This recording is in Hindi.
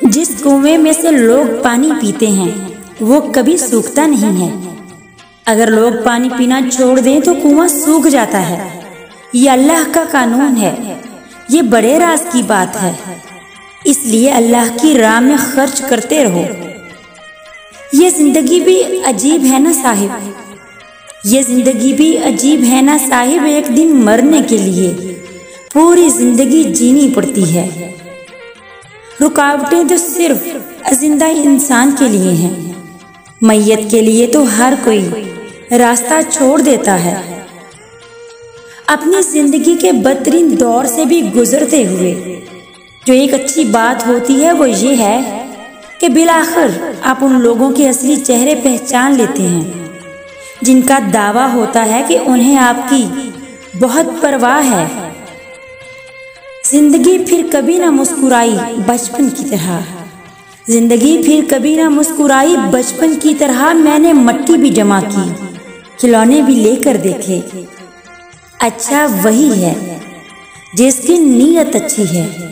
जिस कुएं में से लोग पानी पीते हैं वो कभी सूखता नहीं है। अगर लोग पानी पीना छोड़ दें तो कुआं सूख जाता है। ये अल्लाह का कानून है। ये बड़े राज की बात है, इसलिए अल्लाह की राह में खर्च करते रहो। ये जिंदगी भी अजीब है ना साहिब, ये जिंदगी भी अजीब है ना साहिब। एक दिन मरने के लिए पूरी जिंदगी जीनी पड़ती है। रुकावटें तो सिर्फ जिंदा इंसान के लिए हैं, मैयत के लिए तो हर कोई रास्ता छोड़ देता है। अपनी जिंदगी के बदतरीन दौर से भी गुजरते हुए जो एक अच्छी बात होती है वो ये है कि बिलाखिर आप उन लोगों के असली चेहरे पहचान लेते हैं जिनका दावा होता है कि उन्हें आपकी बहुत परवाह है। जिंदगी फिर कभी ना मुस्कुराई बचपन की तरह, जिंदगी फिर कभी ना मुस्कुराई बचपन की तरह। मैंने मट्टी भी जमा की, खिलौने भी लेकर देखे। अच्छा वही है जिसकी नीयत अच्छी है।